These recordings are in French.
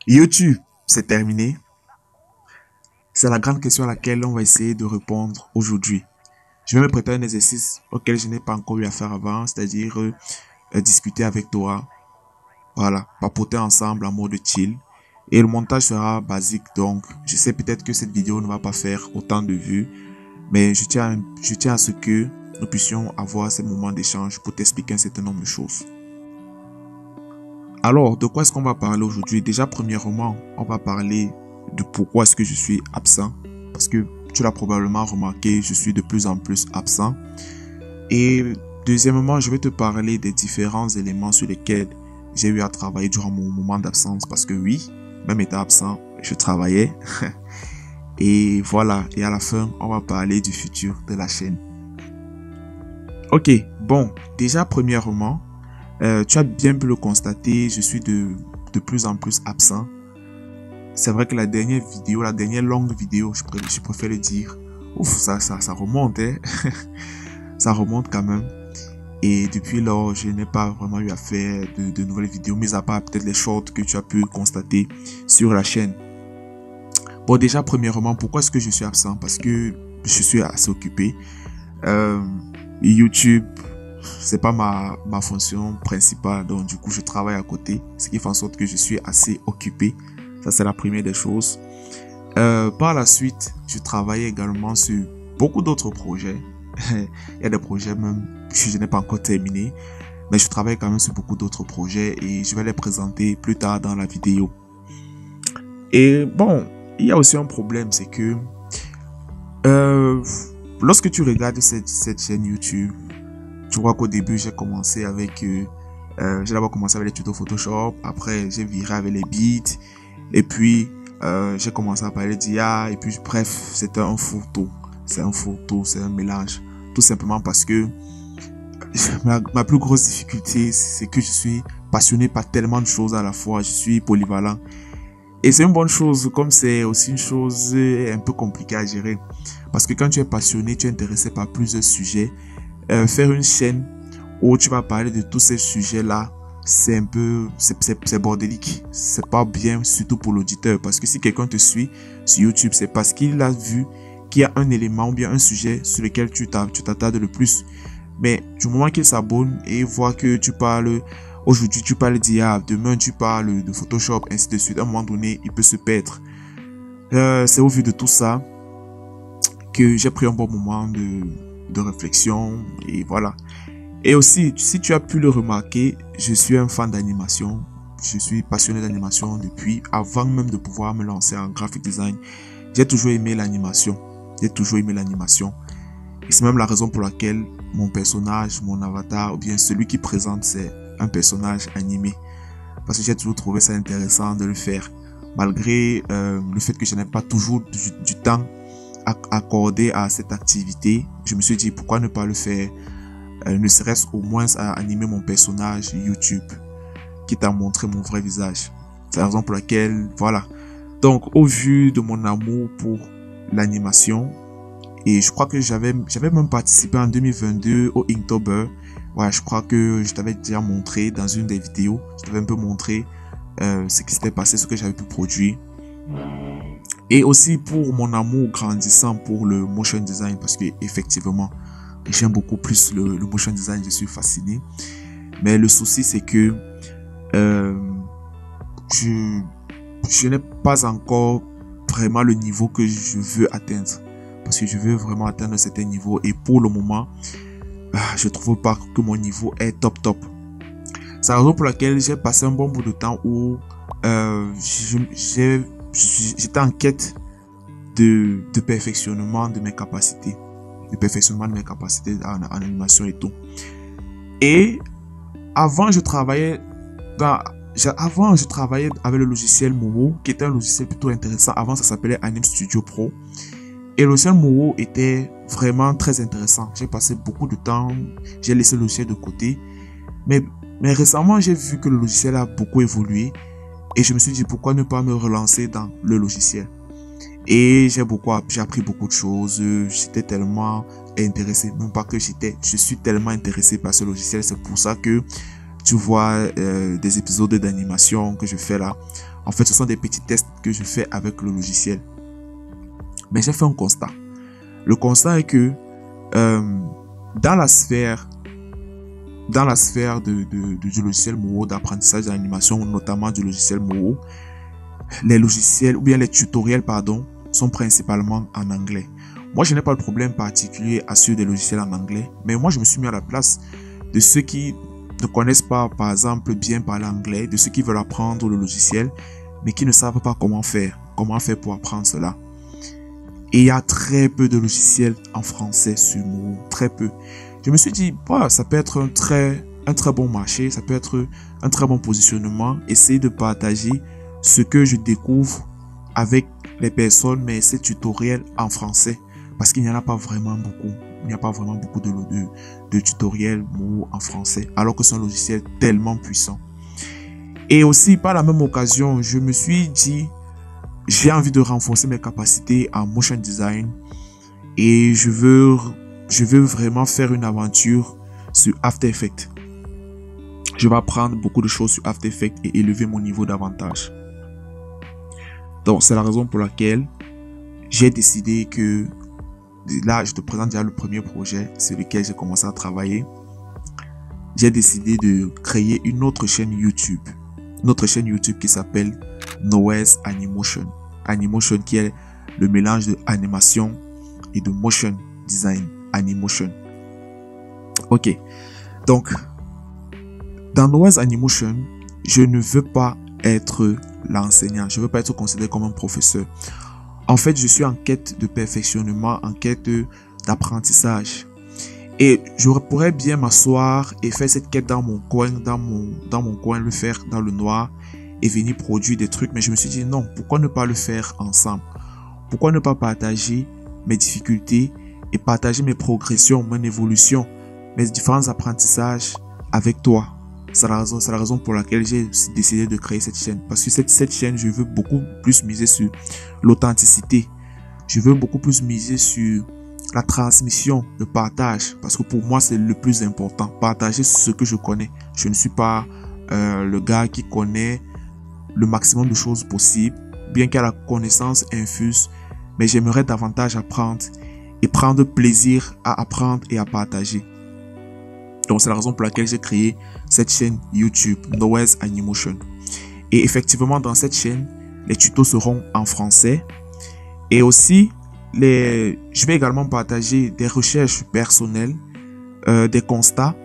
YouTube, c'est terminé. C'est la grande question à laquelle on va essayer de répondre aujourd'hui. Je vais me prêter un exercice auquel je n'ai pas encore eu à faire avant, c'est-à-dire discuter avec toi. Voilà, papoter ensemble en mode chill. Et le montage sera basique, donc je sais peut-être que cette vidéo ne va pas faire autant de vues, mais je tiens à ce que nous puissions avoir ces moments d'échange pour t'expliquer un certain nombre de choses. Alors, de quoi est-ce qu'on va parler aujourd'hui? Déjà, premièrement, on va parler de pourquoi est-ce que je suis absent. Parce que tu l'as probablement remarqué, je suis de plus en plus absent. Et deuxièmement, je vais te parler des différents éléments sur lesquels j'ai eu à travailler durant mon moment d'absence. Parce que oui, même étant absent, je travaillais. Et voilà, et à la fin, on va parler du futur de la chaîne. Ok, bon, déjà premièrement, tu as bien pu le constater, je suis de plus en plus absent. C'est vrai que la dernière vidéo, la dernière longue vidéo, je préfère le dire, ouf, ça remonte, hein. Ça remonte quand même. Et depuis lors, je n'ai pas vraiment eu à faire de nouvelles vidéos, mis à part peut-être les shorts que tu as pu constater sur la chaîne. Bon, déjà, premièrement, pourquoi est-ce que je suis absent? Parce que je suis assez occupé. Euh, YouTube, c'est pas ma fonction principale, donc du coup, je travaille à côté, ce qui fait en sorte que je suis assez occupé. Ça, c'est la première des choses. Par la suite, je travaille également sur beaucoup d'autres projets. Il y a des projets même que je n'ai pas encore terminé, mais je travaille quand même sur beaucoup d'autres projets et je vais les présenter plus tard dans la vidéo. Et bon, il y a aussi un problème, c'est que euh, lorsque tu regardes cette chaîne YouTube, tu vois qu'au début j'ai commencé avec j'ai d'abord commencé avec les tutos Photoshop, après j'ai viré avec les beats, et puis j'ai commencé à parler d'IA, et puis bref, c'était un fourre-tout. C'est un mélange. Tout simplement parce que ma plus grosse difficulté, c'est que je suis passionné par tellement de choses à la fois, je suis polyvalent. Et c'est une bonne chose, comme c'est aussi une chose un peu compliquée à gérer. Parce que quand tu es passionné, tu es intéressé par plusieurs sujets, faire une chaîne où tu vas parler de tous ces sujets-là, c'est un peu, c'est bordélique. C'est pas bien, surtout pour l'auditeur. Parce que si quelqu'un te suit sur YouTube, c'est parce qu'il a vu qu'il y a un élément ou bien un sujet sur lequel tu t'attardes le plus. Mais du moment qu'il s'abonne et voit que tu parles, aujourd'hui tu parles d'IA, demain tu parles de Photoshop, ainsi de suite, à un moment donné, il peut se perdre. C'est au vu de tout ça que j'ai pris un bon moment de réflexion et voilà. Et aussi, si tu as pu le remarquer, je suis un fan d'animation. Je suis passionné d'animation depuis avant même de pouvoir me lancer en graphic design. J'ai toujours aimé l'animation. J'ai toujours aimé l'animation. Et c'est même la raison pour laquelle mon personnage, mon avatar, ou bien celui qui présente, c'est un personnage animé. Parce que j'ai toujours trouvé ça intéressant de le faire. Malgré le fait que je n'ai pas toujours du temps accordé à cette activité, je me suis dit pourquoi ne pas le faire, ne serait-ce au moins à animer mon personnage YouTube, quitte à montrer mon vrai visage. C'est la raison pour laquelle, voilà. Donc, au vu de mon amour pour l'animation, et je crois que j'avais même participé en 2022 au Inktober. Ouais, je crois que je t'avais déjà montré dans une des vidéos, je t'avais un peu montré ce qui s'était passé, ce que j'avais pu produire. Et aussi pour mon amour grandissant pour le motion design, parce que effectivement, j'aime beaucoup plus le motion design, je suis fasciné. Mais le souci, c'est que euh, je, je n'ai pas encore vraiment le niveau que je veux atteindre. Parce que je veux vraiment atteindre un certain niveau. Et pour le moment, je trouve pas que mon niveau est top top. C'est la raison pour laquelle j'ai passé un bon bout de temps où j'étais en quête de perfectionnement de mes capacités. De perfectionnement de mes capacités en animation et tout. Et avant, avant, je travaillais avec le logiciel Movo, qui était un logiciel plutôt intéressant. Avant, ça s'appelait Anim Studio Pro. Et le logiciel Movo était vraiment très intéressant. J'ai passé beaucoup de temps, j'ai laissé le logiciel de côté. Mais récemment, j'ai vu que le logiciel a beaucoup évolué. Et je me suis dit, pourquoi ne pas me relancer dans le logiciel? Et j'ai appris beaucoup de choses. J'étais tellement intéressé, non pas que je suis tellement intéressé par ce logiciel. C'est pour ça que tu vois des épisodes d'animation que je fais là, En fait, ce sont des petits tests que je fais avec le logiciel. Mais j'ai fait un constat. Le constat est que dans la sphère du logiciel Moho, d'apprentissage d'animation, notamment du logiciel Moho, les logiciels ou bien les tutoriels, pardon, sont principalement en anglais. Moi, je n'ai pas de problème particulier à suivre des logiciels en anglais, mais moi, je me suis mis à la place de ceux qui ne connaissent pas, par exemple, bien parler anglais, de ceux qui veulent apprendre le logiciel, mais qui ne savent pas comment faire pour apprendre cela. Et il y a très peu de logiciels en français sur Moho, très peu. Je me suis dit, ça peut être un très bon marché, ça peut être un très bon positionnement, essayer de partager ce que je découvre avec les personnes, mais ces tutoriels en français, parce qu'il n'y en a pas vraiment beaucoup. Il n'y a pas vraiment beaucoup de tutoriels Moho en français, alors que c'est un logiciel tellement puissant. Et aussi, par la même occasion, je me suis dit, j'ai envie de renforcer mes capacités en motion design et je veux vraiment faire une aventure sur After Effects. Je vais apprendre beaucoup de choses sur After Effects et élever mon niveau davantage. Donc, c'est la raison pour laquelle j'ai décidé que, là, je te présente déjà le premier projet sur lequel j'ai commencé à travailler. J'ai décidé de créer une autre chaîne YouTube. Une autre chaîne YouTube qui s'appelle Noise Animotion. Animotion qui est le mélange de animation et de motion design. Animotion. Ok. Donc, dans Noise Animotion, je ne veux pas être l'enseignant. Je ne veux pas être considéré comme un professeur. En fait, je suis en quête de perfectionnement, en quête d'apprentissage. Et je pourrais bien m'asseoir et faire cette quête dans mon coin, le faire dans le noir et venir produire des trucs. Mais je me suis dit non, pourquoi ne pas le faire ensemble? Pourquoi ne pas partager mes difficultés et partager mes progressions, mon évolution, mes différents apprentissages avec toi? C'est la raison pour laquelle j'ai décidé de créer cette chaîne. Parce que cette chaîne, je veux beaucoup plus miser sur l'authenticité. Je veux beaucoup plus miser sur la transmission, le partage. Parce que pour moi, c'est le plus important. Partager ce que je connais. Je ne suis pas le gars qui connaît le maximum de choses possibles. Bien qu'il y ait la connaissance infuse. Mais j'aimerais davantage apprendre et prendre plaisir à apprendre et à partager. Donc, c'est la raison pour laquelle j'ai créé cette chaîne YouTube, Noise Animotion. Et effectivement, dans cette chaîne, les tutos seront en français. Et aussi, je vais également partager des recherches personnelles, des constats.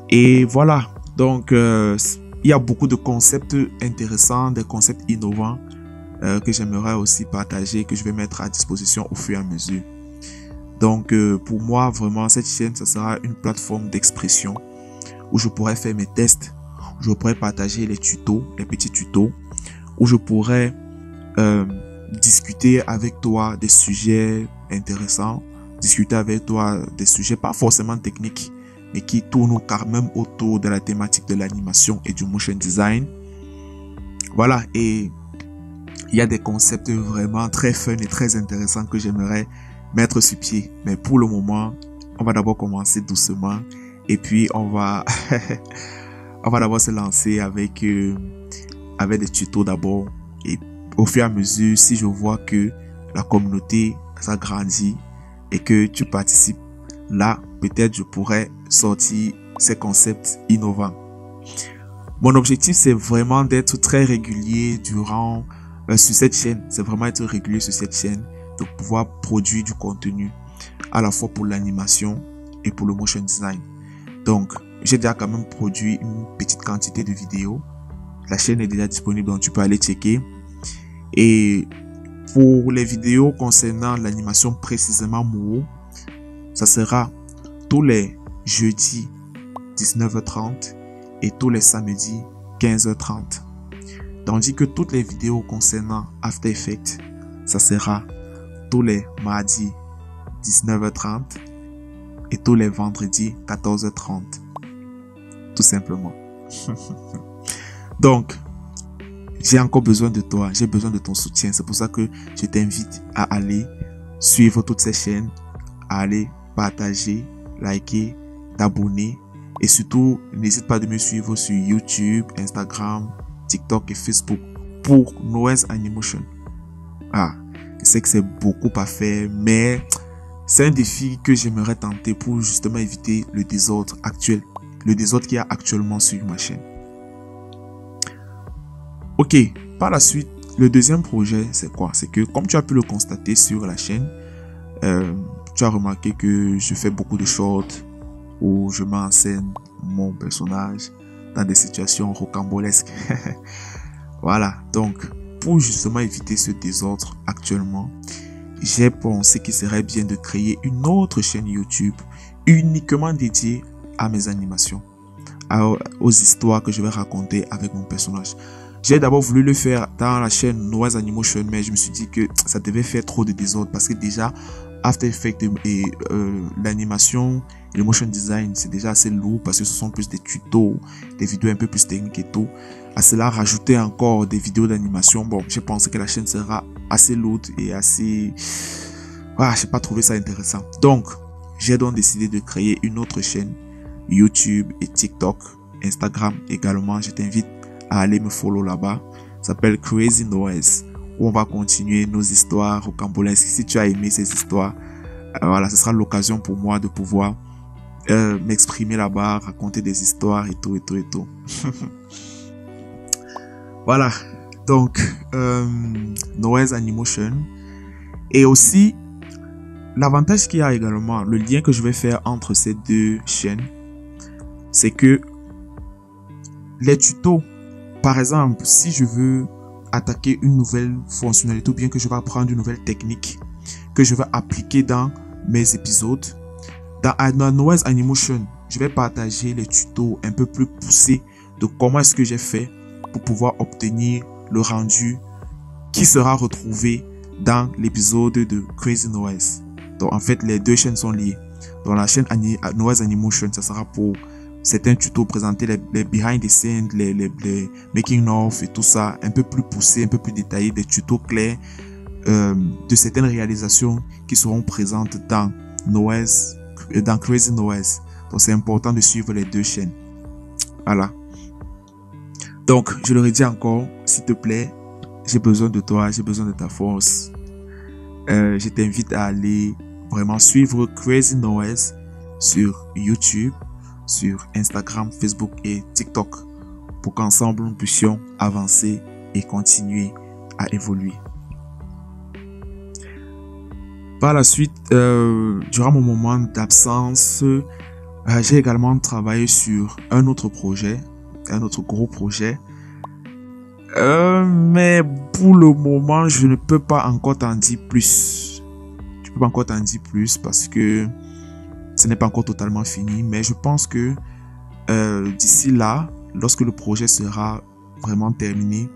Et voilà. Donc, il y a beaucoup de concepts intéressants, des concepts innovants que j'aimerais aussi partager, que je vais mettre à disposition au fur et à mesure. Donc, pour moi, vraiment, cette chaîne, ça sera une plateforme d'expression où je pourrais faire mes tests, où je pourrais partager les tutos, les petits tutos, où je pourrais discuter avec toi des sujets intéressants, discuter avec toi des sujets pas forcément techniques, mais qui tournent quand même autour de la thématique de l'animation et du motion design. Voilà, et il y a des concepts vraiment très fun et très intéressants que j'aimerais mettre sur pied. Mais pour le moment, on va d'abord commencer doucement et puis on va d'abord se lancer avec des tutos d'abord. Et au fur et à mesure, si je vois que la communauté s'agrandit et que tu participes, là, peut-être je pourrais sortir ces concepts innovants. Mon objectif, c'est vraiment d'être très régulier sur cette chaîne. C'est vraiment être régulier sur cette chaîne, de pouvoir produire du contenu à la fois pour l'animation et pour le motion design. Donc, j'ai déjà quand même produit une petite quantité de vidéos. La chaîne est déjà disponible, donc tu peux aller checker. Et pour les vidéos concernant l'animation précisément Moho, ça sera tous les jeudis 19h30 et tous les samedis 15h30. Tandis que toutes les vidéos concernant After Effects, ça sera tous les mardis 19h30 et tous les vendredis 14h30. Tout simplement. Donc, j'ai encore besoin de toi, j'ai besoin de ton soutien. C'est pour ça que je t'invite à aller suivre toutes ces chaînes, à aller partager, liker, t'abonner. Et surtout, n'hésite pas de me suivre sur YouTube, Instagram, TikTok et Facebook pour Noise Animotion. Ah, je sais que c'est beaucoup à faire, mais c'est un défi que j'aimerais tenter pour justement éviter le désordre actuel, le désordre qu'il y a actuellement sur ma chaîne. Ok, par la suite, le deuxième projet, c'est quoi? C'est que, comme tu as pu le constater sur la chaîne, tu as remarqué que je fais beaucoup de shorts où je mets en scène mon personnage dans des situations rocambolesques. Voilà, donc, pour justement éviter ce désordre actuellement, j'ai pensé qu'il serait bien de créer une autre chaîne YouTube uniquement dédiée à mes animations, aux histoires que je vais raconter avec mon personnage. J'ai d'abord voulu le faire dans la chaîne Noise Animotion, mais je me suis dit que ça devait faire trop de désordre parce que déjà, After Effects et l'animation et le motion design, c'est déjà assez lourd parce que ce sont plus des tutos, des vidéos un peu plus techniques et tout. À cela, rajouter encore des vidéos d'animation, bon, j'ai pensé que la chaîne sera assez lourde et assez... Ah, j'ai pas trouvé ça intéressant. Donc, j'ai donc décidé de créer une autre chaîne, YouTube et TikTok, Instagram également. Je t'invite à aller me follow là-bas. Ça s'appelle Crazy Noise, où on va continuer nos histoires rocambolesques. Si tu as aimé ces histoires, voilà, ce sera l'occasion pour moi de pouvoir m'exprimer là-bas, raconter des histoires et tout. Voilà, donc Noise Animotion. Et aussi, l'avantage qu'il y a également, le lien que je vais faire entre ces deux chaînes, c'est que les tutos, par exemple, si je veux attaquer une nouvelle fonctionnalité ou bien que je vais apprendre une nouvelle technique que je vais appliquer dans mes épisodes, dans Noise Animotion, je vais partager les tutos un peu plus poussés de comment est-ce que j'ai fait pour pouvoir obtenir le rendu qui sera retrouvé dans l'épisode de Crazy Noise. Donc en fait, les deux chaînes sont liées. Dans la chaîne Noise Animotion, ça sera pour certains tutos, présenter les behind the scenes, les making of et tout ça, un peu plus poussé, un peu plus détaillé, des tutos clairs de certaines réalisations qui seront présentes dans Noise, dans Crazy Noise. Donc c'est important de suivre les deux chaînes. Voilà. Donc je le redis encore, s'il te plaît, j'ai besoin de toi, j'ai besoin de ta force. Je t'invite à aller vraiment suivre Crazy Noise sur YouTube, sur Instagram, Facebook et TikTok pour qu'ensemble nous puissions avancer et continuer à évoluer. Par la suite, durant mon moment d'absence, j'ai également travaillé sur un autre projet, un autre gros projet. Mais pour le moment, je ne peux pas encore t'en dire plus. Je peux pas encore t'en dire plus parce que ce n'est pas encore totalement fini, mais je pense que d'ici là, lorsque le projet sera vraiment terminé,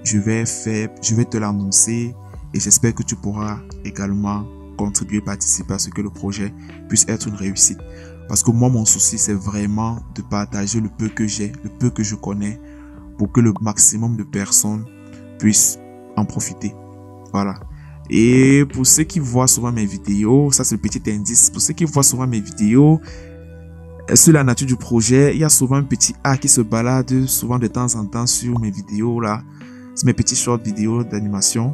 je vais te l'annoncer et j'espère que tu pourras également contribuer, participer à ce que le projet puisse être une réussite. Parce que moi, mon souci, c'est vraiment de partager le peu que j'ai, le peu que je connais, pour que le maximum de personnes puissent en profiter. Voilà. Et pour ceux qui voient souvent mes vidéos, ça c'est le petit indice, pour ceux qui voient souvent mes vidéos, sur la nature du projet, il y a souvent un petit A qui se balade souvent de temps en temps sur mes vidéos là. C'est mes petits short vidéos d'animation.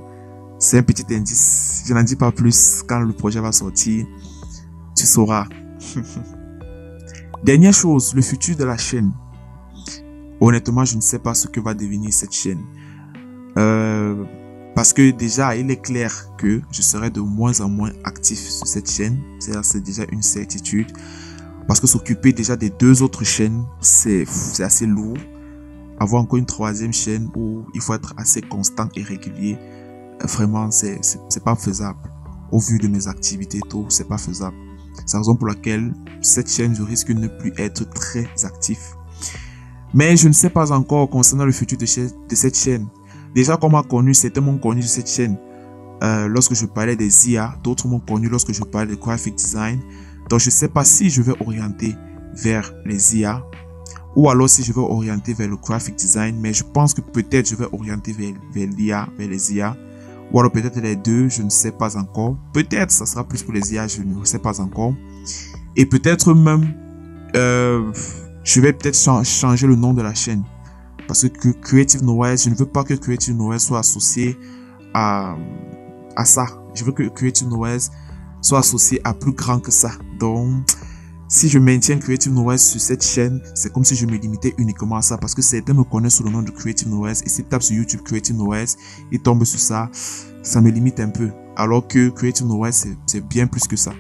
C'est un petit indice. Je n'en dis pas plus. Quand le projet va sortir, tu sauras. Dernière chose, le futur de la chaîne. Honnêtement, je ne sais pas ce que va devenir cette chaîne. Parce que déjà, il est clair que je serai de moins en moins actif sur cette chaîne. C'est déjà une certitude. Parce que s'occuper déjà des deux autres chaînes, c'est assez lourd. Avoir encore une troisième chaîne où il faut être assez constant et régulier, vraiment, c'est pas faisable. Au vu de mes activités et tout, c'est pas faisable. C'est la raison pour laquelle cette chaîne, je risque de ne plus être très actif. Mais je ne sais pas encore concernant le futur de cette chaîne. Déjà, qu'on m'a connu, certains m'ont connu de cette chaîne lorsque je parlais des IA. D'autres m'ont connu lorsque je parlais de graphic design. Donc, je ne sais pas si je vais orienter vers les IA ou alors si je vais orienter vers le graphic design. Mais je pense que peut-être je vais orienter vers l'IA, vers les IA. Ou alors peut-être les deux, je ne sais pas encore. Peut-être ça sera plus pour les IA, je ne sais pas encore. Et peut-être même, je vais peut-être changer le nom de la chaîne. Parce que Creative Noise, je ne veux pas que Creative Noise soit associé à ça. Je veux que Creative Noise soit associé à plus grand que ça. Donc, si je maintiens Creative Noise sur cette chaîne, c'est comme si je me limitais uniquement à ça. Parce que certains me connaissent sous le nom de Creative Noise. Et s'ils tapent sur YouTube Creative Noise, ils tombent sur ça. Ça me limite un peu. Alors que Creative Noise, c'est bien plus que ça.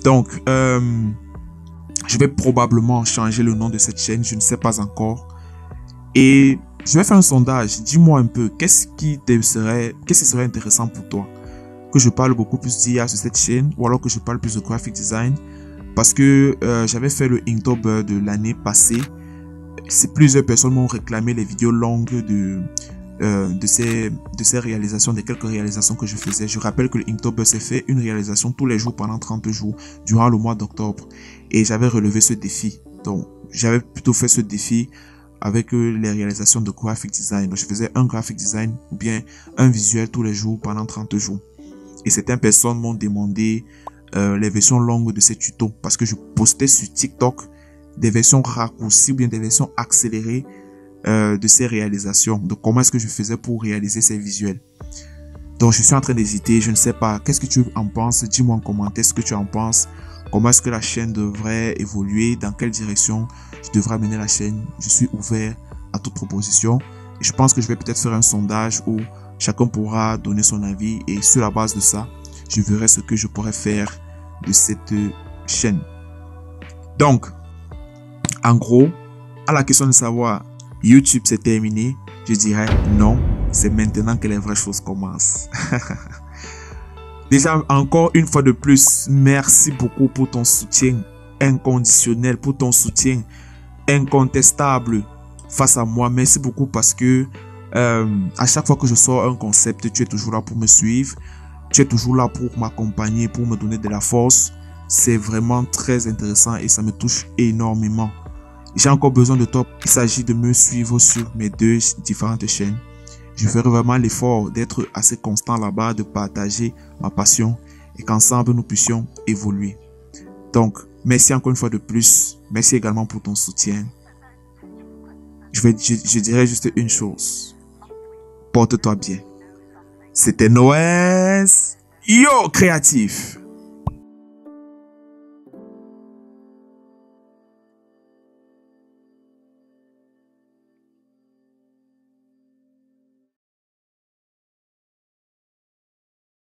Donc, je vais probablement changer le nom de cette chaîne. Je ne sais pas encore. Et je vais faire un sondage. Dis-moi un peu, qu'est-ce qui serait intéressant pour toi? Que je parle beaucoup plus d'IA sur cette chaîne ou alors que je parle plus de graphic design? Parce que j'avais fait le Inktober de l'année passée. Plusieurs personnes m'ont réclamé les vidéos longues de ces réalisations, des quelques réalisations que je faisais. Je rappelle que le Inktober s'est fait une réalisation tous les jours pendant 30 jours durant le mois d'octobre. Et j'avais relevé ce défi. Donc, j'avais plutôt fait ce défi avec les réalisations de graphic design. Donc, je faisais un graphic design ou bien un visuel tous les jours pendant 30 jours. Et certaines personnes m'ont demandé les versions longues de ces tutos parce que je postais sur TikTok des versions raccourcies ou bien des versions accélérées de ces réalisations, de comment est-ce que je faisais pour réaliser ces visuels. Donc je suis en train d'hésiter, je ne sais pas, qu'est-ce que tu en penses? Dis-moi en commentaire ce que tu en penses, comment est-ce que la chaîne devrait évoluer, dans quelle direction je devrais amener la chaîne. Je suis ouvert à toute proposition et je pense que je vais peut-être faire un sondage où chacun pourra donner son avis et sur la base de ça, je verrai ce que je pourrais faire de cette chaîne. Donc, en gros, à la question de savoir YouTube c'est terminé, je dirais non, c'est maintenant que les vraies choses commencent. Déjà, encore une fois de plus, merci beaucoup pour ton soutien inconditionnel, pour ton soutien incontestable face à moi. Merci beaucoup parce que à chaque fois que je sors un concept, tu es toujours là pour me suivre. Tu es toujours là pour m'accompagner, pour me donner de la force. C'est vraiment très intéressant et ça me touche énormément. J'ai encore besoin de toi. Il s'agit de me suivre sur mes deux différentes chaînes. Je ferai vraiment l'effort d'être assez constant là-bas, de partager ma passion et qu'ensemble nous puissions évoluer. Donc, merci encore une fois de plus. Merci également pour ton soutien. Je dirais juste une chose. Porte-toi bien. C'était Noël. Yo, créatif!